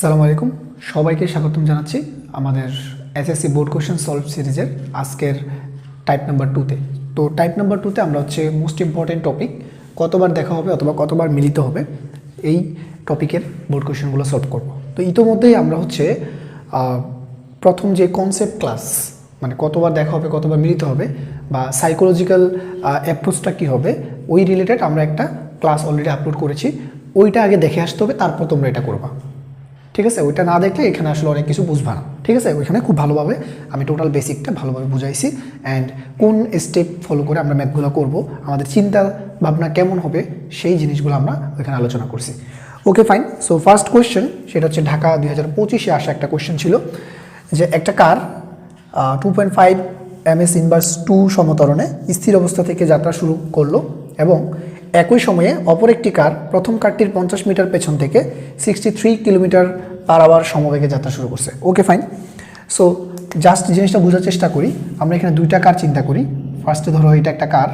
আসসালামু আলাইকুম, সবাইকে স্বাগতম জানাচ্ছি আমাদের এসএসসি বোর্ড কোশ্চেন সলভ সিরিজের আজকের টাইপ নাম্বার 2তে। তো টাইপ নাম্বার 2তে আমরা মোস্ট ইম্পর্টেন্ট টপিক কতবার দেখা হবে অথবা কতবার মিলিত হবে এই টপিকের বোর্ড কোশ্চেনগুলো সলভ করব। তো ইতোমধ্যেই আমরা প্রথম যে কনসেপ্ট ক্লাস মানে কতবার দেখা হবে কতবার মিলিত হবে বা সাইকোলজিক্যাল অ্যাপ্রোচটা কী হবে ওই রিলেটেড আমরা একটা ক্লাস অলরেডি আপলোড করেছি। ওইটা আগে দেখে আসতে হবে, তারপর তোমরা এটা করবা, ঠিক আছে? ওইটা না দেখলে এখানে আসলে অনেক কিছু বুঝবা না, ঠিক আছে? ওইখানে খুব ভালোভাবে আমি টোটাল বেসিকটা ভালোভাবে বুঝাইছি অ্যান্ড কোন স্টেপ ফলো করে আমরা ম্যাথগুলো করব, আমাদের চিন্তা ভাবনা কেমন হবে সেই জিনিসগুলো আমরা ওইখানে আলোচনা করছি। ওকে ফাইন। সো ফার্স্ট কোয়েশ্চেন সেটা হচ্ছে ঢাকা 2025-এ আসা একটা কোয়েশ্চেন ছিল যে একটা কার 2.5 ms ইনভার্স 2 সমতরণে স্থির অবস্থা থেকে যাত্রা শুরু করলো এবং একই সময়ে অপর একটি কার প্রথম কারটির 50 মিটার পেছন থেকে 63 কিলোমিটার/আওয়ার সমবেগে যাত্রা শুরু করছে। ওকে ফাইন। সো জাস্ট জিনিসটা বোঝার চেষ্টা করি। আমরা এখানে দুইটা কার চিন্তা করি। ফার্স্টে ধরো এটা একটা কার,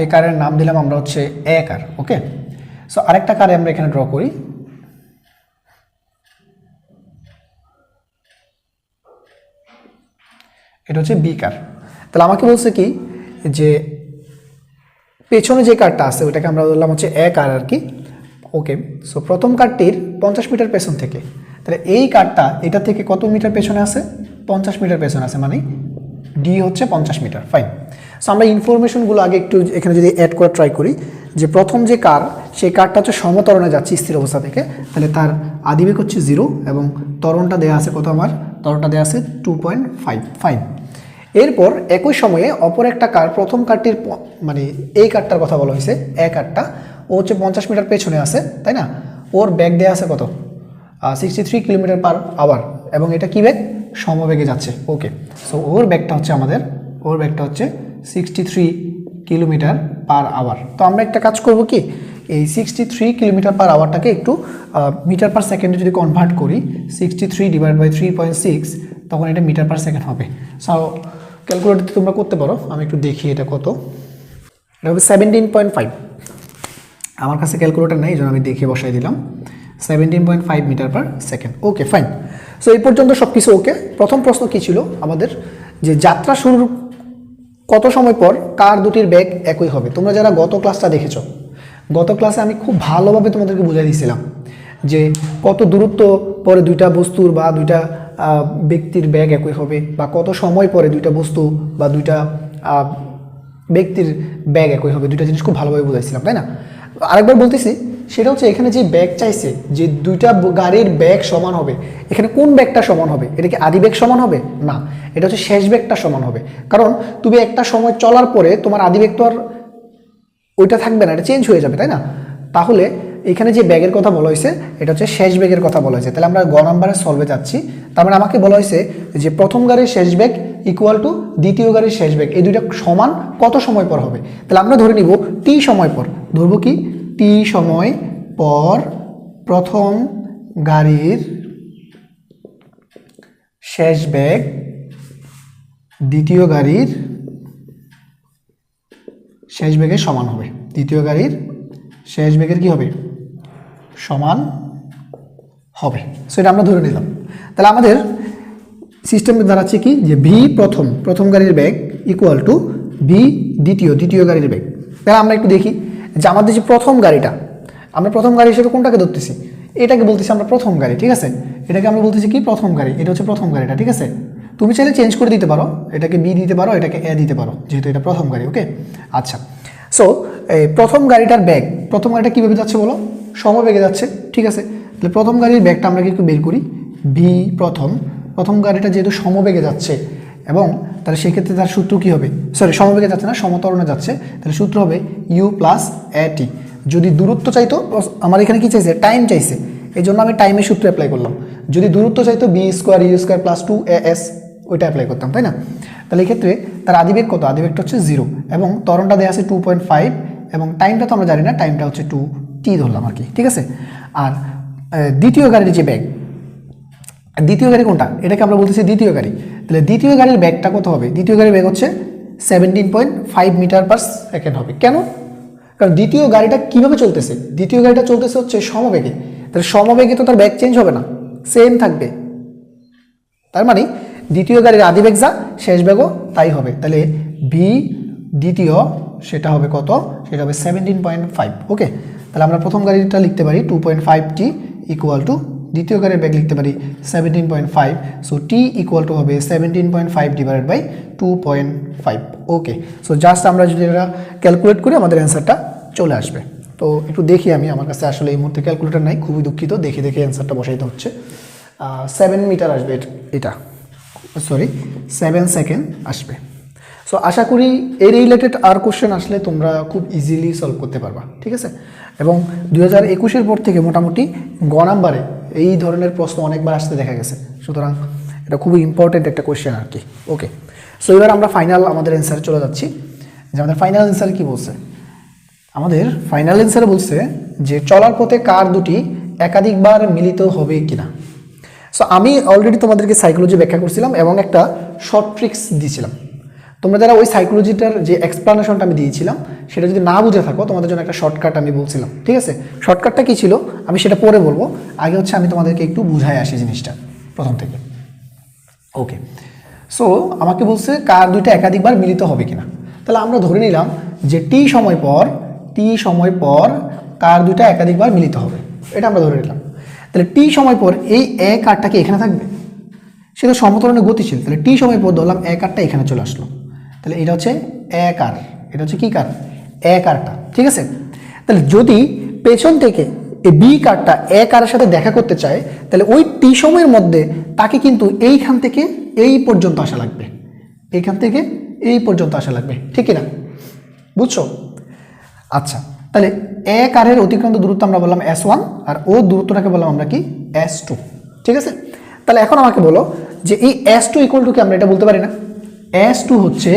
এই কারের নাম দিলাম আমরা এ কার। ওকে, সো আরেকটা কারে আমরা এখানে ড্র করি। এটা হচ্ছে বি কার। তাহলে আমাকে বলছে কি যে পেছনে যে কারটা আছে ওটাকে আমরা বললাম এ কার আর কি। ওকে, সো প্রথম কারটির 50 মিটার পেছন থেকে, তাহলে এই কারটা এটা থেকে কত মিটার পেছনে আছে? 50 মিটার পেছনে আছে, মানে ডি হচ্ছে 50 মিটার। ফাইন। সো আমরা ইনফরমেশনগুলো আগে একটু এখানে যদি অ্যাড করা ট্রাই করি যে প্রথম যে কার সেই কারটা সমতরণে যাচ্ছে স্থির অবস্থা থেকে, তাহলে তার আদিবেগ 0 এবং ত্বরণটা দেওয়া আছে কত? আমার ত্বরণটা দেওয়া আছে 2.5। ফাইন। এরপর একই সময়ে অপর একটা কার প্রথম কারটির মানে এই কারটার কথা বলা হয়েছে, এ কারটা ও 50 মিটার পেছনে আছে, তাই না? ওর ব্যাগ দেওয়া আছে কত? 63 কিলোমিটার/আওয়ার এবং এটা কি ব্যাগ? সমবেগে যাচ্ছে। ওকে, সো ওর ব্যাগটা হচ্ছে 63 কিলোমিটার/আওয়ার। তো আমরা একটা কাজ করব কি, এই 63 কিলোমিটার/আওয়ারটাকে একটু মিটার পার সেকেন্ডে যদি কনভার্ট করি, 63/3.6 তখন এটা মিটার পার সেকেন্ড হবে। সো ক্যালকুলেটরতে তোমরা করতে পারো, আমি একটু দেখি এটা কত। এটা হবে 17.5। আমার কাছে ক্যালকুলেটর নেই, এই জন্য আমি দেখে বসাই দিলাম 17.5 metre per second. Okay fine. So এই পর্যন্ত সব কিছু ওকে। প্রথম প্রশ্ন কী ছিল আমাদের, যে যাত্রা শুরুর কত সময় পর কার দুটির বেগ একই হবে? তোমরা যারা গত ক্লাসটা দেখেছো, গত ক্লাসে আমি খুব ভালোভাবে তোমাদেরকে বুঝিয়ে দিয়েছিলাম যে কত দূরত্ব পরে দুইটা বস্তুর বা দুইটা ব্যক্তির ব্যাগ একই হবে, বা কত সময় পরে দুইটা বস্তু বা দুইটা ব্যক্তির ব্যাগ একই হবে। দুইটা জিনিস খুব ভালোভাবে বুঝাইছিলাম, তাই না? আরেকবার বলতেছি, সেটা হচ্ছে এখানে যে ব্যাগ চাইছে যে দুইটা গাড়ির ব্যাগ সমান হবে, এখানে কোন ব্যাগটা সমান হবে? এটা কি আদি ব্যাগ সমান হবে? না, এটা হচ্ছে শেষ ব্যাগটা সমান হবে। কারণ তুমি একটা সময় চলার পরে তোমার আদি ব্যাগ তো আর ওইটা থাকবে না, এটা চেঞ্জ হয়ে যাবে, তাই না? তাহলে এখানে যে ব্যাগের কথা বলা হয়েছে এটা হচ্ছে শেষ ব্যাগের কথা বলা হয়েছে। তাহলে আমরা গ নাম্বারের সলভে যাচ্ছি। তার মানে আমাকে বলা হয়েছে যে প্রথম গাড়ির শেষ ব্যাগ ইকুয়াল টু দ্বিতীয় গাড়ির শেষ ব্যাগ, এই দুইটা সমান কত সময় পর হবে? তাহলে আমরা ধরে নিব টি সময় পর। ধরবো কি? টি সময় পর প্রথম গাড়ির শেষ ব্যাগ দ্বিতীয় গাড়ির শেষ ব্যাগের সমান হবে। দ্বিতীয় গাড়ির শেষ ব্যাগের কি হবে? সমান হবে। সো এটা আমরা ধরে নিলাম। তাহলে আমাদের সিস্টেমে দাঁড়াচ্ছে কি, যে ভি প্রথম গাড়ির ব্যাগ ইকুয়াল টু ভি দ্বিতীয় গাড়ির ব্যাগ। তাহলে আমরা একটু দেখি যে আমাদের যে প্রথম গাড়িটা, আমরা প্রথম গাড়ি হিসেবে কোনটাকে ধরতেছি? এটাকে বলতেছি আমরা প্রথম গাড়ি, ঠিক আছে? এটাকে আমরা বলতেছি কি? প্রথম গাড়ি। এটা হচ্ছে প্রথম গাড়িটা, ঠিক আছে? তুমি চাইলে চেঞ্জ করে দিতে পারো, এটাকে বি দিতে পারো, এটাকে এ দিতে পারো, যেহেতু এটা প্রথম গাড়ি। ওকে, আচ্ছা। সো এই প্রথম গাড়িটার ব্যাগ, প্রথম গাড়িটা কীভাবে যাচ্ছে বলো? সমবেগে যাচ্ছে, ঠিক আছে? তাহলে প্রথম গাড়ির ব্যাগটা আমরা একটু বের করি। ভি প্রথম গাড়িটা যেহেতু সমবেগে যাচ্ছে, এবং তাহলে সেক্ষেত্রে তার সূত্র কী হবে? সরি, সমবেগে যাচ্ছে না, সমতরণে যাচ্ছে, তাহলে সূত্র হবে ইউ প্লাস এ টি। যদি দূরত্ব চাইতো, আমার এখানে কি চাইছে? টাইম চাইছে, এই জন্য আমি টাইমের সূত্র অ্যাপ্লাই করলাম। যদি দূরত্ব চাইতো b square u square plus 2as, ওইটা অ্যাপ্লাই করতাম, তাই না? তাহলে এক্ষেত্রে তার আদিবেগ কত? আদিবেগটা হচ্ছে 0 এবং ত্বরণটা দেওয়া আছে 2.5 এবং টাইমটা তো আমরা জানি না, টাইমটা হচ্ছে 2t ধরলাম আর কি, ঠিক আছে? আর দ্বিতীয় গাড়ির যে ব্যাগ, দ্বিতীয় গাড়ি কোনটা? এটাকে আমরা বলতেছি দ্বিতীয় গাড়ি। তাহলে দ্বিতীয় গাড়ির ব্যাগটা কত হবে? দ্বিতীয় গাড়ির ব্যাগ হচ্ছে 17.5 মিটার পার সেকেন্ড হবে। কেন? কারণ দ্বিতীয় গাড়িটা কিভাবে চলতেছে, দ্বিতীয় গাড়িটা চলতেছে হচ্ছে সমবেগে, তাহলে সমবেগে তো তার ব্যাগ চেঞ্জ হবে না, সেম থাকবে। তার মানে দ্বিতীয় গাড়ির আদি বেগ যা, শেষ বেগও তাই হবে। তাহলে ভি দ্বিতীয় সেটা হবে কত, সেটা হবে 17.5। ওকে, তাহলে আমরা প্রথম গাড়িটা লিখতে পারি 2.5t ইকুয়াল টু দ্বিতীয় গাড়ির ব্যাগ লিখতে পারি 17.5। সো টি ইকুয়াল টু হবে 17.5 divided by 2.5। Okay, so just আমরা যদি এটা ক্যালকুলেট করি আমাদের অ্যান্সারটা চলে আসবে। তো একটু দেখি আমি, আমার কাছে আসলে এই মুহূর্তে ক্যালকুলেটর নাই, খুবই দুঃখিত, দেখে দেখে অ্যান্সারটা বসাইতে হচ্ছে। 7 মিটার আসবে এটা, সরি 7 সেকেন্ড আসবে। সো আশা করি এই রিলেটেড আর কোশ্চেন আসলে তোমরা খুব ইজিলি সলভ করতে পারবা, ঠিক আছে। এবং 2021-এর পর থেকে মোটামুটি গ নাম্বারে এই ধরনের প্রশ্ন অনেকবার আসতে দেখা গেছে, সুতরাং এটা খুবই ইম্পর্টেন্ট একটা কোশ্চেন আর কি। ওকে, সো এবার আমরা ফাইনাল আমাদের অ্যান্সারে চলে যাচ্ছি, যে আমাদের ফাইনাল অ্যান্সার কী বলছে। আমাদের ফাইনাল অ্যান্সারে বলছে যে চলার পথে কার দুটি একাধিকবার মিলিত হবে কিনা। সো আমি অলরেডি তোমাদেরকে সাইকোলজি ব্যাখ্যা করছিলাম এবং একটা শর্ট ট্রিক্স দিয়েছিলাম। তোমরা যারা ওই সাইকোলজিটার যে এক্সপ্লানেশনটা আমি দিয়েছিলাম সেটা যদি না বুঝে থাকো, তোমাদের জন্য একটা শর্টকাট আমি বলছিলাম, ঠিক আছে। শর্টকাটটা কী ছিল আমি সেটা পরে বলবো, আগে হচ্ছে আমি তোমাদেরকে একটু বুঝাই আসি জিনিসটা প্রথম থেকে। ওকে, সো আমাকে বলছে কার দুইটা একাধিকবার মিলিত হবে কিনা। তাহলে আমরা ধরে নিলাম যে টি সময় পর কার দুইটা একাধিকবার মিলিত হবে, এটা আমরা ধরে নিলাম। তাহলে টি সময় পর এই এ কারটা কি এখানে থাকবে, সেটা সমতরণে গতিশীল। তাহলে টি সময় পর ধরলাম এ কারটা এখানে চলে আসলো, তাহলে এটা হচ্ছে এ কার, এটা হচ্ছে কি কার, এ কারটা, ঠিক আছে। তাহলে যদি পেছন থেকে এই বি কারটা এ কারের সাথে দেখা করতে চায়, তাহলে ওই টি সময়ের মধ্যে তাকে কিন্তু এইখান থেকে এই পর্যন্ত আসা লাগবে, এইখান থেকে এই পর্যন্ত আসা লাগবে, ঠিক কিনা, বুঝছো? আচ্ছা, তাহলে এ কারের অতিক্রান্ত দূরত্ব আমরা বললাম S1 আর ও দূরত্বটাকে বললাম আমরা কি S2, ঠিক আছে। তাহলে এখন আমাকে বলো যে এই S2 ইকুয়াল টু কি, আমরা এটা বলতে পারি না। S2 হচ্ছে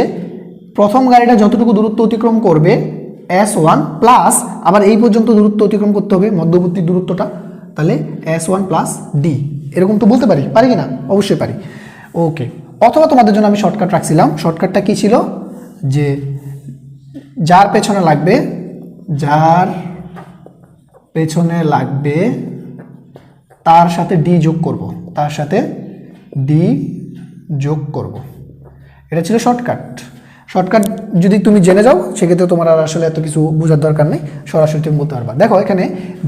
প্রথম গাড়িটা যতটুকু দূরত্ব অতিক্রম করবে S1 প্লাস আবার এই পর্যন্ত দূরত্ব অতিক্রম করতে হবে মধ্যবর্তী দূরত্বটা, তাহলে S1 প্লাস ডি, এরকম তো বলতে পারি, পারি কি না? অবশ্যই পারি। ওকে, অথবা তোমাদের জন্য আমি শর্টকাট রাখছিলাম, শর্টকাটটা কি ছিল যে যার পেছনে লাগবে তার সাথে ডি যোগ করব, এটা ছিল শর্টকাট। যদি তুমি জেনে যাও সেক্ষেত্রে তোমার আর আসলে এত কিছু বোঝার দরকার নেই, সরাসরি তুমি বলতে পারবা। দেখো এখানে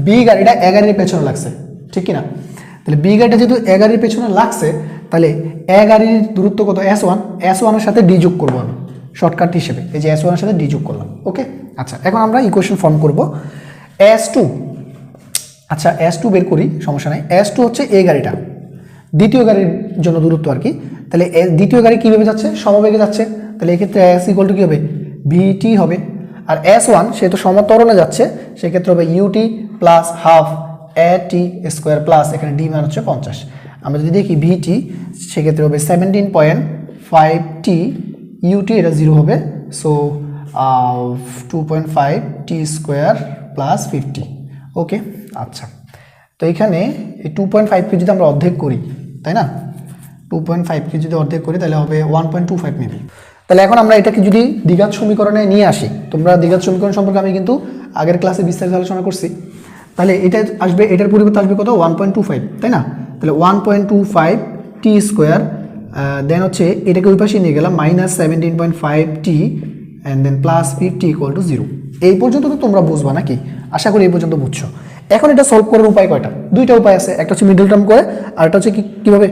বি গাড়িটা এ গাড়ির পেছনে লাগছে, ঠিক কিনা। তাহলে বি গাড়িটা যেহেতু এ গাড়ির পেছনে লাগছে, তাহলে এ গাড়ির দূরত্ব কত, S1 এর সাথে ডি যোগ করবো আমি শর্টকাট হিসেবে, এই যে S1 এর সাথে ডি যোগ করলাম। ওকে, আচ্ছা এখন আমরা ইকুয়েশন ফর্ম করব S2। আচ্ছা S2 বের করি, সমস্যা নাই। S2 হচ্ছে এ গাড়িটা, দ্বিতীয় গাড়ির জন্য দূরত্ব আর কি। তাহলে দ্বিতীয় গাড়ি কীভাবে যাচ্ছে, সমবেগে যাচ্ছে, তাহলে এক্ষেত্রে S ইকুয়াল টু কী হবে, VT হবে। আর S1 সে তো সমতরণে যাচ্ছে, সেক্ষেত্রে হবে UT plus half AT square plus এখানে ডি মান হচ্ছে 50। আমরা যদি দেখি VT সেক্ষেত্রে হবে 17.5T, UT এটা 0 হবে, সো 2.5T স্কোয়ার প্লাস 50। ওকে, আচ্ছা তো এখানে এই 2.5কে যদি আমরা অর্ধেক করি, তাই না, 2.5কে যদি অর্ধেক করি তাহলে হবে 1.25 মেবি। তাহলে এখন আমরা এটাকে যদি দ্বিঘাত সমীকরণে নিয়ে আসি, তোমরা দ্বিঘাত সমীকরণ সম্পর্কে আমি কিন্তু আগের ক্লাসে বিস্তারিত আলোচনা করছি, তাহলে এটা আসবে, এটার পরিবর্তে আসবে কত, 1.25, তাই না। তাহলে 1.25T স্কোয়ার, দেন হচ্ছে এটাকে ওই পাশে নিয়ে গেলাম minus 17.5T and then plus 50 equal to 0। এই পর্যন্ত তো তোমরা বুঝবা নাকি, আশা করি এই পর্যন্ত বুঝছো। এখন এটা সলভ করার উপায় কয়টা, দুইটা উপায় আছে, একটা হচ্ছে মিডল টার্ম করে, আর একটা হচ্ছে কীভাবে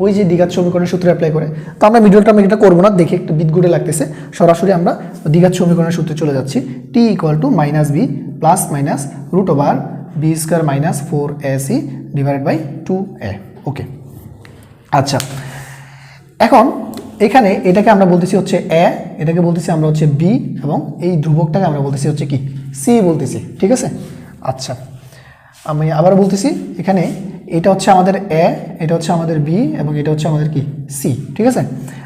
ওই যে দ্বিঘাত সমীকরণের সূত্র অ্যাপ্লাই করে। তো আমরা মিডল টার্ম এটা করবো না, দেখে একটু বিদগুড়ে লাগতেছে, সরাসরি আমরা দ্বিঘাত সমীকরণের সূত্রে চলে যাচ্ছি। T equal to minus b plus minus root over b square minus 4AC divided by 2A। Okay, আচ্ছা এখন এখানে এটাকে আমরা বলতেছি হচ্ছে এ, এটাকে বলতেছি আমরা হচ্ছে বি, এবং এই ধ্রুবকটাকে আমরা বলতেছি হচ্ছে কি সি বলতেছি, ঠিক আছে। আচ্ছা আমি আবার বলতেছি, এখানে এটা হচ্ছে আমাদের এ, এটা হচ্ছে আমাদের বি, এবং এটা হচ্ছে আমাদের কি সি, ঠিক আছে।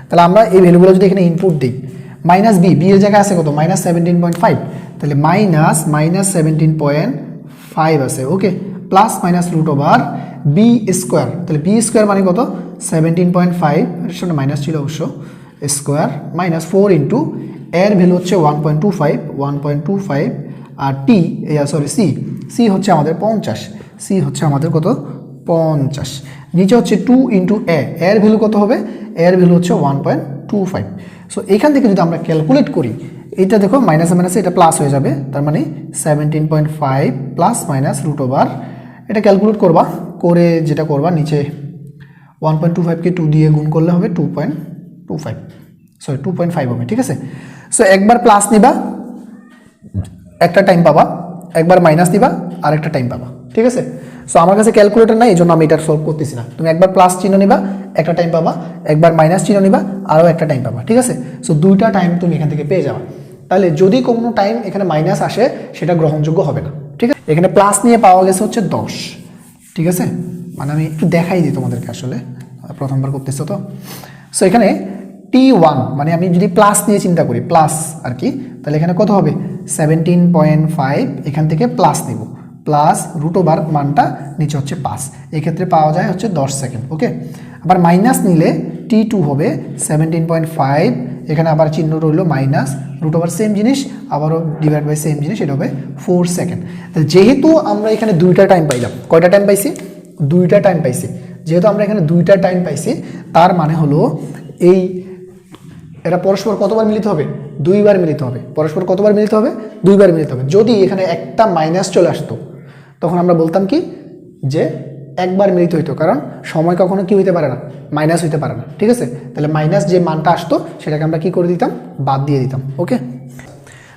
তাহলে আমরা এই ভ্যালুগুলো যদি এখানে ইনপুট দিই, মাইনাস বি, বি এর জায়গায় আছে কত, মাইনাস 17.5, তাহলে মাইনাস 17.5 আছে। Okay, plus minus root over b square, তাহলে বি স্কোয়ার মানে কত, 17.5, এর সামনে মাইনাস ছিল অবশ্য, স্কোয়ার মাইনাস 4 ইন্টু এর ভ্যালু হচ্ছে 1.25 আর সি হচ্ছে আমাদের 50, সি হচ্ছে আমাদের কত 50, নিচে হচ্ছে 2 ইন্টু এর ভ্যালু কত হবে, এর ভ্যালু হচ্ছে 1.25। সো এখান থেকে যদি আমরা ক্যালকুলেট করি, এটা দেখো মাইনাসে মাইনাসে এটা প্লাস হয়ে যাবে, তার মানে 17.5 প্লাস মাইনাস রুট ওভার, এটা ক্যালকুলেট করবা, করে যেটা করবা নিচে 1.25কে 2 দিয়ে গুণ করলে হবে 2.5 হবে, ঠিক আছে। সো একবার প্লাস নিবা একটা টাইম পাবা, একবার মাইনাস নিবা আর একটা টাইম পাবা, ঠিক আছে। সো আমার কাছে ক্যালকুলেটর নাই, এই জন্য আমি এটা সলভ করতেছি না। তুমি একবার প্লাস চিহ্ন নিবা একটা টাইম পাবা, একবার মাইনাস চিহ্ন নিবা আরও একটা টাইম পাবা, ঠিক আছে। সো দুইটা টাইম তুমি এখান থেকে পেয়ে যাবা। তাহলে যদি কোনো টাইম এখানে মাইনাস আসে সেটা গ্রহণযোগ্য হবে না, ঠিক আছে। এখানে প্লাস নিয়ে পাওয়া গেছে হচ্ছে 10, ঠিক আছে। মানে আমি একটু দেখাই দিই তোমাদেরকে, আসলে প্রথমবার করতেছো তো। সো এখানে T1 মানে আমি যদি প্লাস নিয়ে চিন্তা করি, প্লাস আর কি, তাহলে এখানে কত হবে 17.5, এখান থেকে প্লাস নিব, প্লাস রুট ওভার মানটা নিচে হচ্ছে 5, এক্ষেত্রে পাওয়া যায় হচ্ছে 10 সেকেন্ড, ওকে। আবার মাইনাস নিলে T2 হবে 17.5, এখানে আবার চিহ্ন রইল মাইনাস, রুট ওভার সেম জিনিস, আবারও ডিভাইড বাই সেম জিনিস, এটা হবে 4 সেকেন্ড। তাহলে যেহেতু আমরা এখানে দুইটা টাইম পাইলাম, কয়টা টাইম পাইছি, দুইটা টাইম পাইছি, যেহেতু আমরা এখানে দুইটা টাইম পাইছি, তার মানে হলো এই এরা পরস্পর কতবার মিলিত হবে, দুইবার মিলিত হবে। পরস্পর কতবার মিলিত হবে, দুইবার মিলিত হবে। যদি এখানে একটা মাইনাস চলে আসতো তখন আমরা বলতাম কি যে একবার মিলিত হইতো, কারণ সময় কখনো কি হইতে পারে না, মাইনাস হইতে পারে না, ঠিক আছে। তাহলে মাইনাস যে মানটা আসতো সেটাকে আমরা কি করে দিতাম, বাদ দিয়ে দিতাম, ওকে।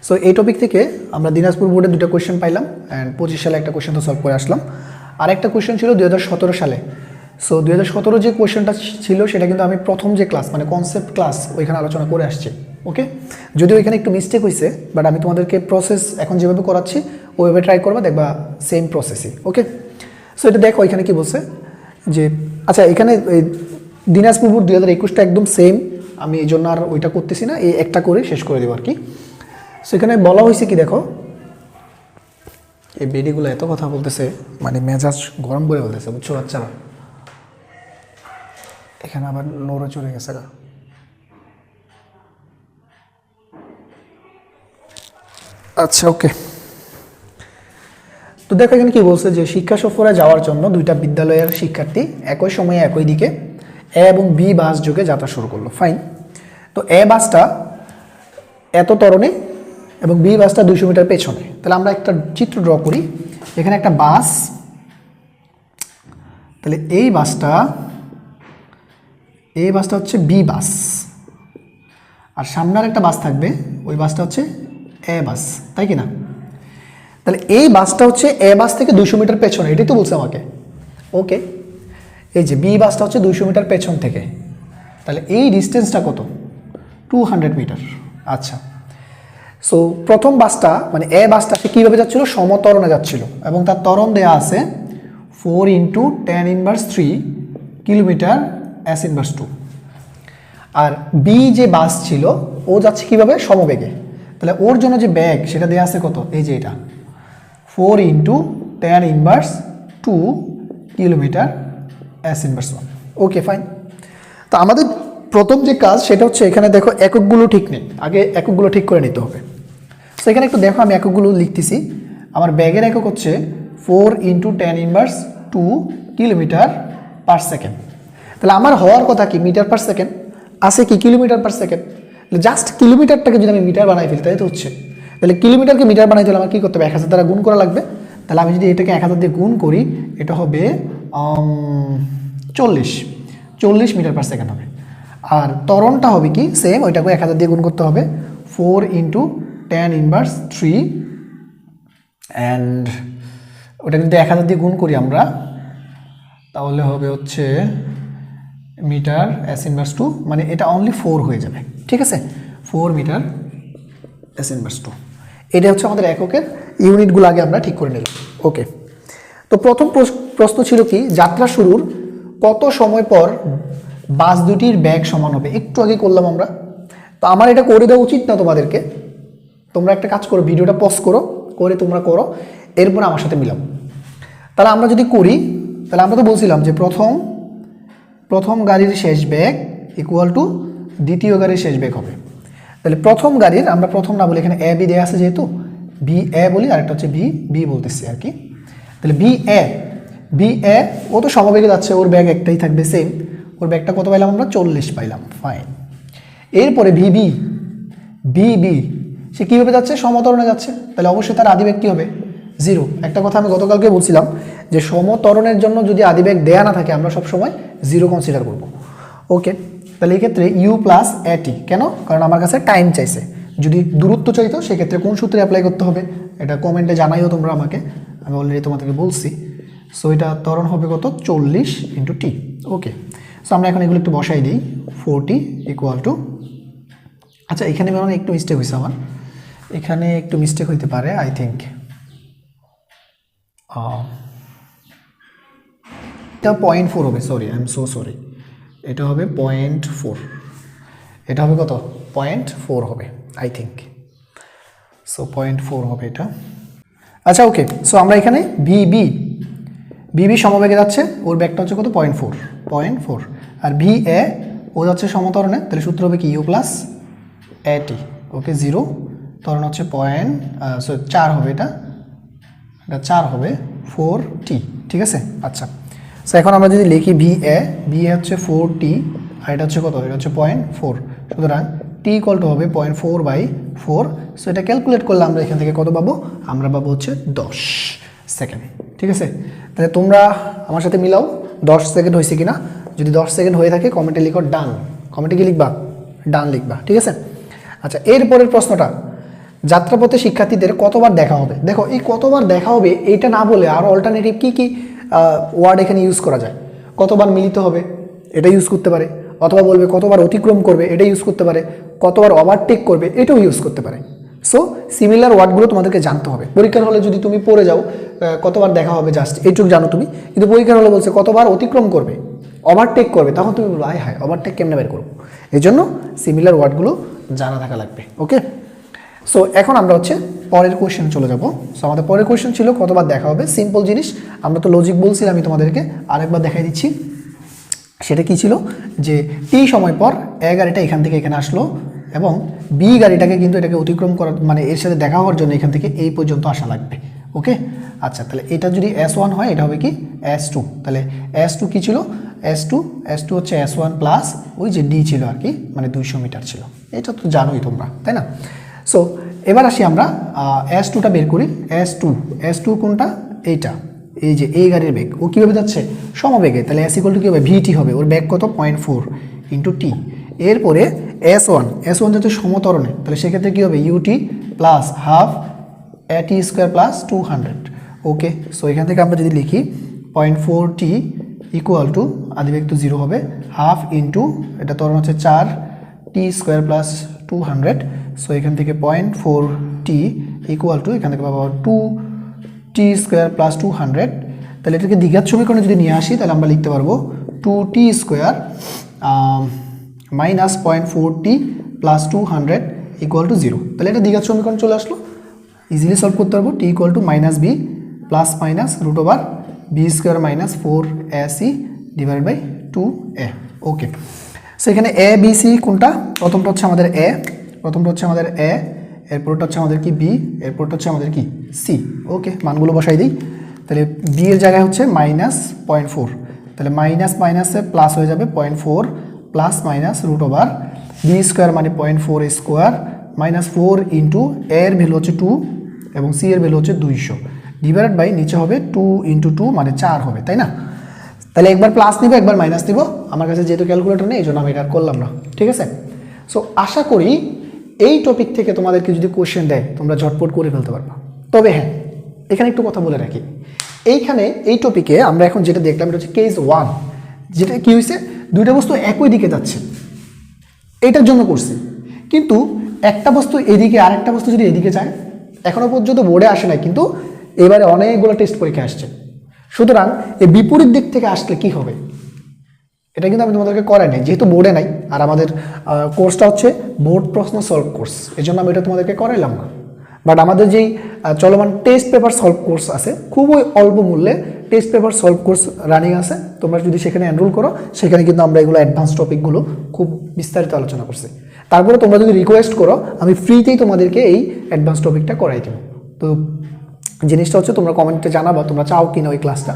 সো এই টপিক থেকে আমরা দিনাজপুর বোর্ডে দুটো কোয়েশ্চেন পাইলাম, অ্যান্ড 25 সালে একটা কোয়েশ্চেন তো সলভ করে আসলাম। আর একটা কোয়েশ্চেন ছিল 2017 সালে। সো 2017 যে কোয়েশ্চেনটা ছিল সেটা কিন্তু আমি প্রথম যে ক্লাস মানে কনসেপ্ট ক্লাস ওইখানে আলোচনা করে আসছি, ওকে। যদিও এখানে একটু মিস্টেক হয়েছে, বাট আমি তোমাদেরকে প্রসেস এখন যেভাবে করাচ্ছি ওইভাবে ট্রাই করবা, দেখবা সেম প্রসেসই, ওকে। সো এটা দেখো এখানে কি বলছে যে, আচ্ছা এখানে দিনাজপুর বোর্ড 2021টা একদম সেম, আমি এই জন্য আর ওইটা করতেছি না, এই একটা করে শেষ করে দেবো আর কি। সো এখানে বলা হয়েছে কি দেখো, এই বেডিগুলো এত কথা বলতেছে, মানে মেজাজ গরম করে বলতেছে, বুঝছো বাচ্চারা। এখানে আবার নোরও চলে গেছে গা। আচ্ছা ওকে, তো দেখো এখানে কি বলছে যে শিক্ষা সফরে যাওয়ার জন্য দুইটা বিদ্যালয়ের শিক্ষার্থী একই সময়ে একই দিকে এ এবং বি বাস যোগে যাত্রা শুরু করলো, ফাইন। তো এ বাসটা এত ত্বরণে এবং বি বাসটা 200 মিটার পেছনে। তাহলে আমরা একটা চিত্র ড্র করি, এখানে একটা বাস, তাহলে এই বাসটা হচ্ছে বি বাস, আর সামনের একটা বাস থাকবে, ওই বাসটা হচ্ছে এ বাস, তাই কি না। তাহলে এই বাসটা হচ্ছে এ বাস থেকে 200 মিটার পেছনে, এটাই তো বলছে আমাকে, ওকে। এই যে বি বাসটা হচ্ছে 200 মিটার পেছন থেকে, তাহলে এই ডিস্টেন্সটা কত, 200 মিটার। আচ্ছা, সো প্রথম বাসটা মানে এ বাসটা সে কীভাবে যাচ্ছিল, সমত্বরণে যাচ্ছিল, এবং তার ত্বরণ দেওয়া আছে 4 × 10⁻³ কিলোমিটার S−2। আর বি যে বাস ছিল ও যাচ্ছে কিভাবে, সমবেগে। তাহলে ওর জন্য যে ব্যাগ সেটা দেওয়া আছে কত, এই যে এটা 4 × 10⁻² কিলোমিটার S−1, ওকে ফাইন। তো আমাদের প্রথম যে কাজ সেটা হচ্ছে, এখানে দেখো এককগুলো ঠিক নেই, আগে এককগুলো ঠিক করে নিতে হবে। তো এখানে একটু দেখো আমি এককগুলো লিখতেছি, আমার ব্যাগের একক হচ্ছে 4 × 10⁻² কিলোমিটার পার সেকেন্ড। তাহলে আমার হওয়ার কথা কি, মিটার পার সেকেন্ড, আছে কি কিলোমিটার পার সেকেন্ড। জাস্ট কিলোমিটারটাকে যদি আমি মিটার বানাই ফেলি তাই তো হচ্ছে। তাহলে কিলোমিটারকে মিটার বানাইতে হলে আমার কী করতে হবে, 1000 দ্বারা গুণ করা লাগবে। তাহলে আমি যদি এটাকে 1000 দিয়ে গুণ করি, এটা হবে 40 মিটার পার সেকেন্ড হবে। আর ত্বরণটা হবে কি, সেম, ওইটাকে 1000 দিয়ে গুণ করতে হবে, 4 × 10⁻³ অ্যান্ড ওটা যদি 1000 দিয়ে গুণ করি আমরা, তাহলে হবে হচ্ছে মিটার S−2, মানে এটা অনলি 4 হয়ে যাবে, ঠিক আছে, 4 মিটার S−2। এটা হচ্ছে আমাদের এককের ইউনিটগুলো আগে আমরা ঠিক করে নিলাম, ওকে। তো প্রথম প্রশ্ন ছিল কি, যাত্রা শুরুর কত সময় পর বাস দুটির ব্যাগ সমান হবে, একটু আগে করলাম আমরা। তো আমার এটা করে দেওয়া উচিত না তোমাদেরকে, তোমরা একটা কাজ করো, ভিডিওটা পজ করো, করে তোমরা করো, এরপর আমার সাথে মিলাও। তাহলে আমরা যদি করি, তাহলে আমরা তো বলছিলাম যে প্রথম গাড়ির শেষ ব্যাগ ইকুয়াল টু দ্বিতীয় গাড়ির শেষ ব্যাগ হবে। তাহলে প্রথম গাড়ির, আমরা প্রথম না বলে এখানে এ বি দেওয়া আছে, যেহেতু বি এ বলি, আরেকটা হচ্ছে বি বি বলতেছি আর কি। তাহলে বি এ ও তো সমবেগে যাচ্ছে, ওর ব্যাগ একটাই থাকবে সেম, ওর ব্যাগটা কত পাইলাম আমরা 40 পাইলাম, ফাইন। এরপরে বি সে কীভাবে যাচ্ছে, সমতরণে যাচ্ছে, তাহলে অবশ্যই তার আদিবেগ কী হবে, 0। একটা কথা আমি গতকালকে বলছিলাম যে সমতরণের জন্য যদি আদিবেগ দেয়া না থাকে আমরা সবসময় 0 কনসিডার করব। ওকে, তাহলে এই ক্ষেত্রে ইউ প্লাস এটি, কেন, কারণ আমার কাছে টাইম চাইছে। যদি দূরত্ব চাইতো সেক্ষেত্রে কোন সূত্রে অ্যাপ্লাই করতে হবে এটা কমেন্টে জানাইও তোমরা আমাকে, আমি অলরেডি তোমাদেরকে বলছি। সো এটা ত্বরণ হবে কত, 40 × t। ওকে, সো আমরা এখন এগুলো একটু বসাই দিই। 40 = আচ্ছা এখানে মানে একটু মিস্টেক হয়েছে আমার, এখানে একটু মিস্টেক হইতে পারে আই থিঙ্ক। এটা 0.4 হবে, sorry I am so sorry, এটা হবে 0.4, এটা হবে কত, 0.4 হবে আই থিঙ্ক। সো 0.4 হবে এটা। আচ্ছা ওকে, সো আমরা এখানে বি সমবেগে যাচ্ছে, ওর ব্যাগটা হচ্ছে কত, 0.4, আর বি এ ও যাচ্ছে সমতরণে, তাহলে সূত্র হবে কি ইউ প্লাস এটি। ওকে, 0 ত্বরণ হচ্ছে 4 হবে, এটা 4 হবে 4t, ঠিক আছে। আচ্ছা, সো এখন আমরা যদি লিখি বি এ হচ্ছে 4t, আর এটা হচ্ছে কত, এটা হচ্ছে 0.4, সুতরাং t = হবে 0.4/4। সো এটা ক্যালকুলেট করলে আমরা এখান থেকে কত পাবো, আমরা পাবো হচ্ছে 10 সেকেন্ড, ঠিক আছে। তাহলে তোমরা আমার সাথে মিলাও 10 সেকেন্ড হয়েছে কিনা, যদি 10 সেকেন্ড হয়ে থাকে কমেন্টে লিখো ডান, কমেন্টে কি লিখবা, ডান লিখবা, ঠিক আছে। আচ্ছা, এরপরের প্রশ্নটা, যাত্রাপথে শিক্ষার্থীদের কতবার দেখা হবে। দেখো এই কতবার দেখা হবে এইটা না বলে আরও অল্টারনেটিভ কি ওয়ার্ড এখানে ইউজ করা যায়। কতবার মিলিত হবে এটা ইউজ করতে পারে, অথবা বলবে কতবার অতিক্রম করবে এটা ইউজ করতে পারে, কতবার ওভারটেক করবে এটাও ইউজ করতে পারে। সো সিমিলার ওয়ার্ডগুলো তোমাদেরকে জানতে হবে। পরীক্ষার হলে যদি তুমি পড়ে যাও কতবার দেখা হবে জাস্ট এইটুকু জানো তুমি, কিন্তু পরীক্ষার হলে বলছে কতবার অতিক্রম করবে, ওভারটেক করবে, তখন তুমি বলো হায় ওভারটেক কেমনে বের করবো। এই জন্য সিমিলার ওয়ার্ডগুলো জানা থাকা লাগবে। ওকে, সো এখন আমরা হচ্ছে পরের কোয়েশ্চেন চলে যাব। সো আমাদের পরের কোয়েশ্চেন ছিল কতবার দেখা হবে, সিম্পল জিনিস, আমরা তো লজিক বলছিলাম, আমি তোমাদেরকে আরেকবার দেখাই দিচ্ছি। সেটা কি ছিল যে টি সময় পর এ গাড়িটা এখান থেকে এখানে আসলো এবং বি গাড়িটাকে কিন্তু এটাকে অতিক্রম করার মানে এর সাথে দেখা হওয়ার জন্য এখান থেকে এই পর্যন্ত আসা লাগবে। ওকে, আচ্ছা তাহলে এটা যদি S1 হয় এটা হবে কি S2, তাহলে S2 কি ছিল, S2 হচ্ছে S1 প্লাস ওই যে ডি ছিল আর কি, মানে 200 মিটার ছিল, এটা তো জানোই তোমরা, তাই না। সো এবার আসি আমরা S2টা বের করি। S2 কোনটা, এইটা, এই যে এই গাড়ির বেগ, ও কীভাবে যাচ্ছে, সমবেগে, তাহলে S = কী হবে, ভিটি হবে, ওর বেগ কত 0.4 × t। এরপরে S1 যাচ্ছে সমতরণে, তাহলে সেক্ষেত্রে কী হবে, ইউটি প্লাস হাফ এটি স্কোয়ার প্লাস 200। ওকে, সো এখান থেকে আমরা যদি লিখি 0.4t = আদিবেগ তো 0 হবে, হাফ ইন্টু এটা ত্বরণ হচ্ছে 4t² প্লাস 200। সো এখান থেকে 0.4t = এখান থেকে পাবো 2t² প্লাস 200। তাহলে এটাকে দ্বিঘাত সমীকরণে যদি নিয়ে আসি তাহলে আমরা লিখতে পারবো 2t² মাইনাস 0.4t প্লাস 200 = 0। তাহলে এটা দ্বিঘাত সমীকরণ চলে আসলো, ইজিলি সলভ করতে পারবো। t = -b plus minus √b² minus 4ac / 2a। ওকে, সো এখানে এ বি সি কোনটা, প্রথমটা হচ্ছে আমাদের এ, এরপরটা হচ্ছে আমাদের কি বি, এরপরটা হচ্ছে আমাদের কি সি। ওকে, মানগুলো বসাই দিই। তাহলে বি এর জায়গায় হচ্ছে -0.4, তাহলে মাইনাস মাইনাসে প্লাস হয়ে যাবে 0.4 প্লাস মাইনাস √b² মানে 0.4 স্কোয়ার মাইনাস 4 ইন্টু এর ভ্যালু হচ্ছে 2 এবং সি এর ভ্যালু হচ্ছে 200 ডিভাইডেড বাই নিচে হবে 2 × 2 মানে 4 হবে, তাই না। তাহলে একবার প্লাস নিব একবার মাইনাস নিব, আমার কাছে যেহেতু ক্যালকুলেটর নেই এই জন্য আমি এটা করলাম না, ঠিক আছে। সো আশা করি এই টপিক থেকে তোমাদেরকে যদি কোশ্চেন দেয় তোমরা ঝটপট করে ফেলতে পারবা। তবে হ্যাঁ, এখানে একটু কথা বলে রাখি, এইখানে এই টপিকে আমরা এখন যেটা দেখলাম এটা হচ্ছে কেস 1, যেটা কি হয়েছে, দুইটা বস্তু একই দিকে যাচ্ছে, এটার জন্য করছি, কিন্তু একটা বস্তু এদিকে আর একটা বস্তু যদি এদিকে যায়, এখনো পর্যন্ত বোর্ডে আসে নাই, কিন্তু এবারে অনেকগুলো টেস্ট পরীক্ষা আসছে, সুতরাং এই বিপরীত দিক থেকে আসলে কি হবে এটা কিন্তু আমি তোমাদেরকে করাই নাই, যেহেতু বোর্ডে নাই, আর আমাদের কোর্সটা হচ্ছে বোর্ড প্রশ্ন সলভ কোর্স, এই জন্য আমি এটা তোমাদেরকে করাইলাম না। বাট আমাদের যেই চলমান টেস্ট পেপার সলভ কোর্স আছে, খুবই অল্প মূল্যে test paper solve course running আছে, তোমরা যদি সেখানে এনরোল করো সেখানে কিন্তু আমরা এগুলো অ্যাডভান্স টপিকগুলো খুব বিস্তারিত আলোচনা করছি। তারপরে তোমরা যদি রিকোয়েস্ট করো আমি ফ্রিতেই তোমাদেরকে এই অ্যাডভান্স টপিকটা করাই দেবো, তো জিনিসটা হচ্ছে তোমরা কমেন্টে জানাবা তোমরা চাও কিনা ওই ক্লাসটা।